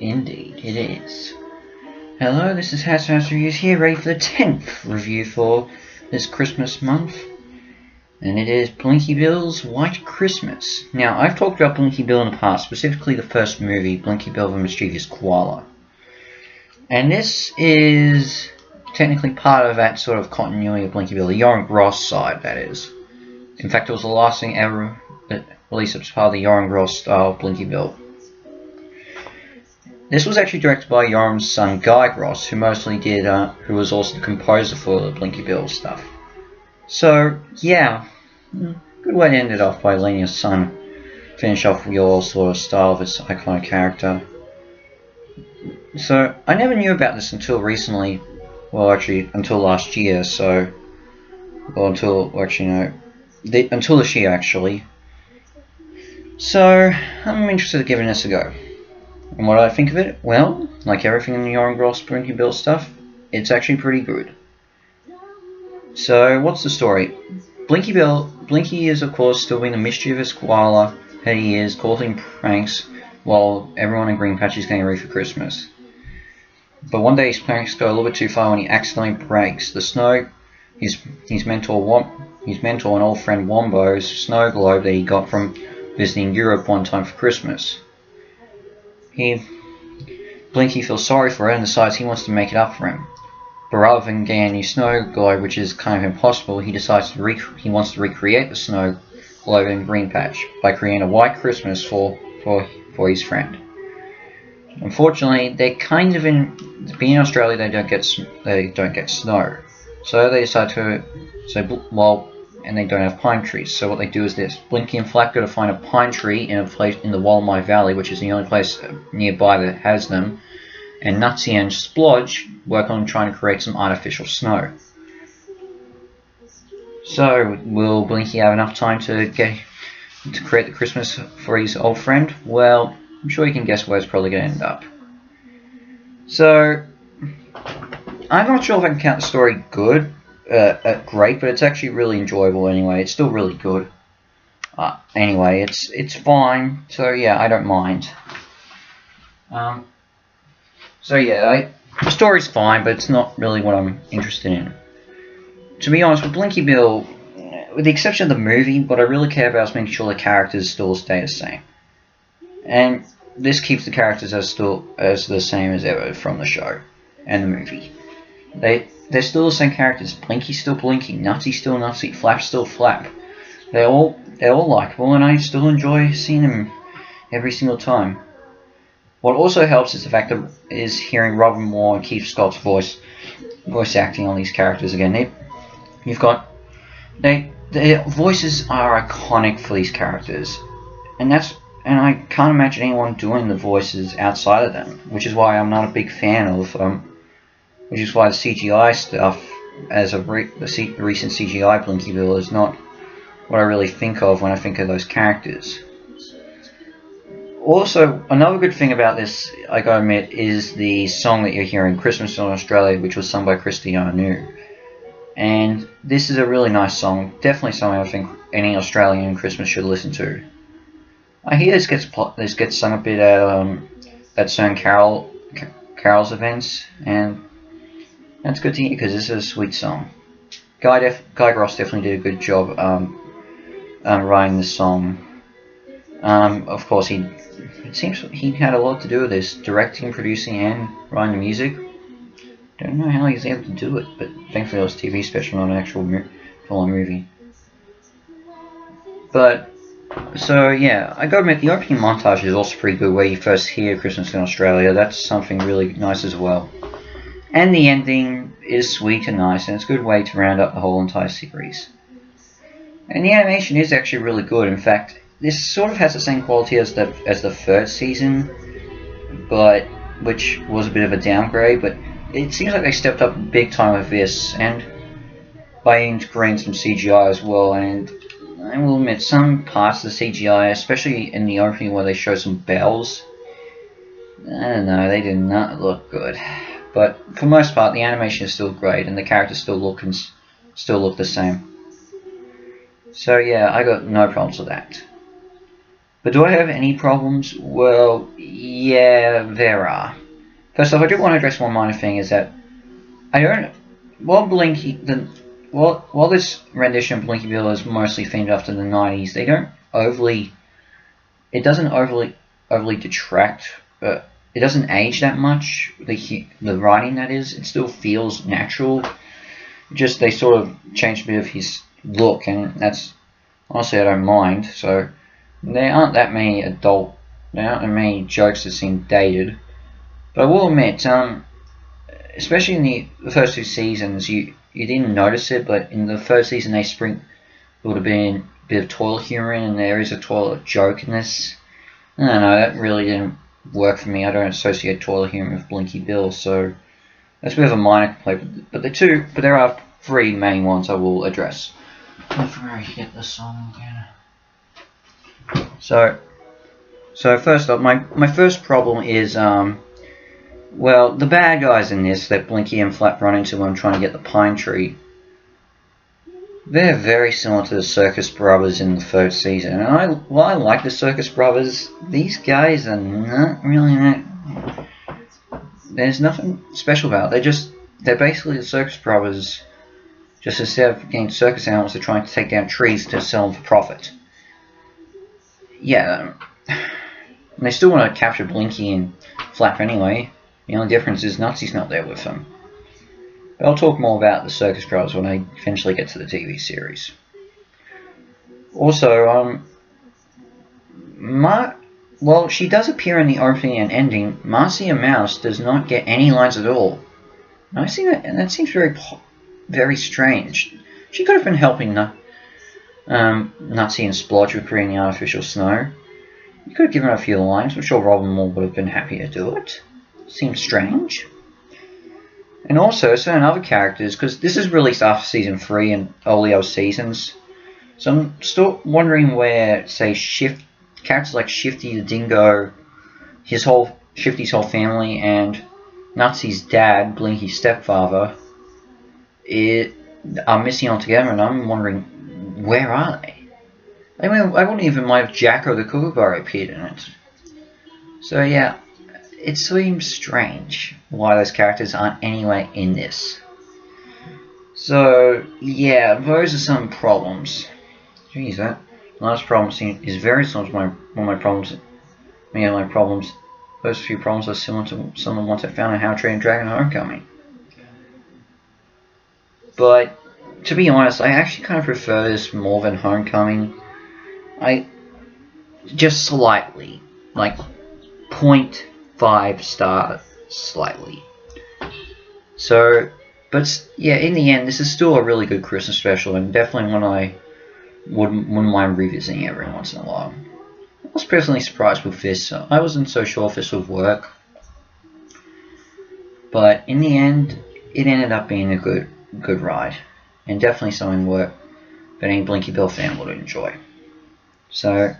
Indeed, it is. Hello, this is House Reviews here, ready for the 10th review for this Christmas month. And it is Blinky Bill's White Christmas. Now, I've talked about Blinky Bill in the past, specifically the first movie, Blinky Bill the Mischievous Koala. And this is technically part of that sort of continuity of Blinky Bill, the Yoram Gross side, that is. In fact, it was the last thing ever released as part of the Yoram Gross style of Blinky Bill. This was actually directed by Yoram's son Guy Gross, who who was also the composer for the Blinky Bill stuff. So, yeah, good way to end it off by letting your son finish off your sort of style of this iconic character. So, I never knew about this until recently, well actually until last year, until this year actually. So, I'm interested in giving this a go. And what do I think of it? Well, like everything in the Yoram Gross Blinky Bill stuff, it's actually pretty good. So, what's the story? Blinky is of course still being the mischievous koala that he is, causing pranks while everyone in Green Patch is getting ready for Christmas. But one day his pranks go a little bit too far when he accidentally breaks the snow, his mentor and old friend Wombo's snow globe that he got from visiting Europe one time for Christmas. Blinky feels sorry for it and decides he wants to make it up for him. But rather than getting a new snow globe, which is kind of impossible, he decides he wants to recreate the snow globe in Green Patch by creating a white Christmas for his friend. Unfortunately, they're kind of being in Australia, they don't get snow, so they decide and they don't have pine trees. So what they do is this: Blinky and Flap go to find a pine tree in a place in the Walmai Valley, which is the only place nearby that has them. And Nutsy and Splodge work on trying to create some artificial snow. So, will Blinky have enough time to create the Christmas for his old friend? Well, I'm sure you can guess where it's probably going to end up. So, I'm not sure if I can count the story great, but it's actually really enjoyable anyway. It's still really good. Anyway, it's fine. So yeah, I don't mind. So yeah, the story's fine, but it's not really what I'm interested in. To be honest, with Blinky Bill, with the exception of the movie, what I really care about is making sure the characters still stay the same. And this keeps the characters as the same as ever from the show and the movie. They're still the same characters. Blinky's still Blinky, Nutsy's still Nutsy, Flap's still Flap. They're all likable, and I still enjoy seeing them every single time. What also helps is the fact that hearing Robin Moore and Keith Scott's voice acting on these characters again. Their voices are iconic for these characters, and I can't imagine anyone doing the voices outside of them, which is why I'm not a big fan of which is why the CGI stuff, as the recent CGI Blinky Bill, is not what I really think of when I think of those characters. Also, another good thing about this, I gotta admit, is the song that you're hearing, Christmas in Australia, which was sung by Christina Anu. And this is a really nice song, definitely something I think any Australian Christmas should listen to. I hear this gets sung a bit at certain carols events, and that's good to hear because this is a sweet song. Guy Gross definitely did a good job writing this song. Of course, it seems he had a lot to do with this, directing, producing, and writing the music. Don't know how he's able to do it, but thankfully it was a TV special, not an actual full-on movie. But So yeah, I gotta admit the opening montage is also pretty good where you first hear Christmas in Australia. That's something really nice as well. And the ending is sweet and nice, and it's a good way to round up the whole entire series. And the animation is actually really good. In fact, this sort of has the same quality as the third season, but which was a bit of a downgrade. But it seems like they stepped up big time with this, and by integrating some CGI as well. And I will admit, some parts of the CGI, especially in the opening where they show some bells, I don't know, they did not look good. But for the most part, the animation is still great, and the characters still look the same. So yeah, I got no problems with that. But do I have any problems? Well, yeah, there are. First off, I do want to address one minor thing: is that I don't. While this rendition of Blinky Bill is mostly themed after the '90s, they don't overly. It doesn't overly detract. It doesn't age that much. The writing, that is, it still feels natural. Just they sort of changed a bit of his look, and that's honestly I don't mind. So there aren't that many jokes that seem dated. But I will admit, especially in the first two seasons, you didn't notice it, but in the first season they sprinkled a bit of toilet humor in, and there is a toilet joke in this. I don't know, that really didn't work for me. I don't associate toilet humor with Blinky Bill, so that's a bit of a minor complaint. But there are three main ones I will address. Before I get the song again. So first up, my first problem is well, the bad guys in this that Blinky and Flap run into when trying to get the pine tree, they're very similar to the Circus Brothers in the third season. And while I like the Circus Brothers, these guys are not really that. There's nothing special about it. They're basically the Circus Brothers, just instead of getting circus animals, they're trying to take down trees to sell them for profit. Yeah, and they still want to capture Blinky and Flap anyway. The only difference is Nutsy's not there with them. But I'll talk more about the Circus Brothers when I eventually get to the TV series. Also, well, she does appear in the opening and ending. Marcia Mouse does not get any lines at all. And I see that, and that seems very strange. She could have been helping Nutsy and Splodge with creating the artificial snow. You could have given her a few lines. I'm sure Robin Moore would have been happy to do it. Seems strange. And also certain other characters, because this is released after season 3 and all the other seasons, so I'm still wondering where, say, characters like Shifty the Dingo, Shifty's whole family, and Nutsy's dad, Blinky's stepfather, are missing altogether, and I'm wondering, where are they? I mean, I wouldn't even mind if Jacko the Kookaburra appeared in it. So yeah, it seems strange why those characters aren't anywhere in this. So yeah, those are some problems. Jeez, that last problem is very similar to one of my problems. Many of my problems, those few problems are similar to some of the ones I found in How to Train Your Dragon Homecoming. But to be honest, I actually kind of prefer this more than Homecoming. Just slightly, like 0.5 star slightly. So, but yeah, in the end, this is still a really good Christmas special, and definitely one I wouldn't mind revisiting every once in a while. I was personally surprised with this. I wasn't so sure if this would work, but in the end, it ended up being a good ride, and definitely something that any Blinky Bill fan would enjoy. So,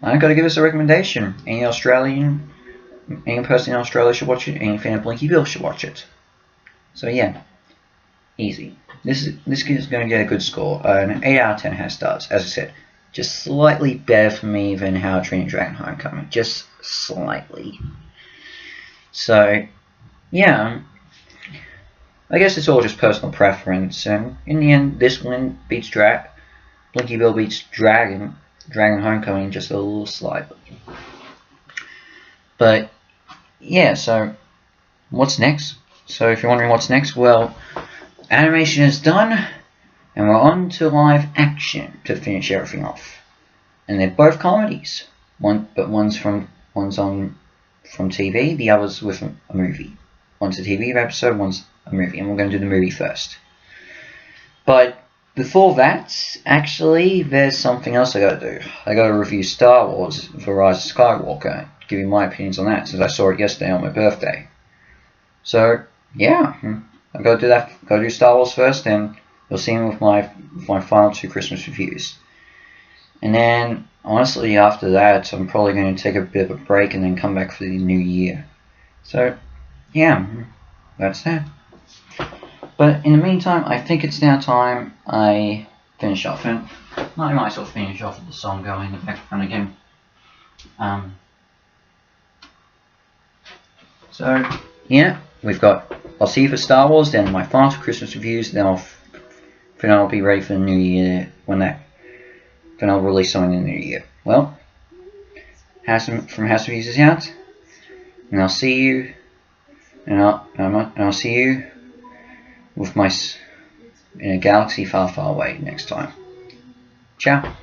I've got to give this a recommendation. Any person in Australia should watch it. Any fan of Blinky Bill should watch it. So yeah, easy. This is going to get a good score. An 8 out of 10 has stars. As I said, just slightly better for me than How to Train Your Dragon Homecoming. Just slightly. So yeah, I guess it's all just personal preference. And in the end, this one beats Blinky Bill beats Dragon Homecoming just a little slightly. But yeah, so what's next? So if you're wondering what's next, well, animation is done, and we're on to live action to finish everything off. and they're both comedies. One's from TV, the other's with a movie. One's a TV episode, one's a movie, and we're going to do the movie first. But before that, actually, there's something else I got to do. I got to review Star Wars: The Rise of Skywalker. Give you my opinions on that, since I saw it yesterday on my birthday. So yeah, I got to do that. Got to do Star Wars first, then you'll see me with my final 2 Christmas reviews. And then, honestly, after that, I'm probably going to take a bit of a break and then come back for the new year. So, yeah, that's that. But in the meantime, I think it's now time I finish off. And I might as well finish off with the song going in the background again. So, yeah, we've got I'll see you for Star Wars, then my final 2 Christmas reviews, then I'll be ready for the new year then I'll release something in the new year. Well, House Reviews is out, and I'll see you, and I'll see you with in a galaxy far, far away next time. Ciao.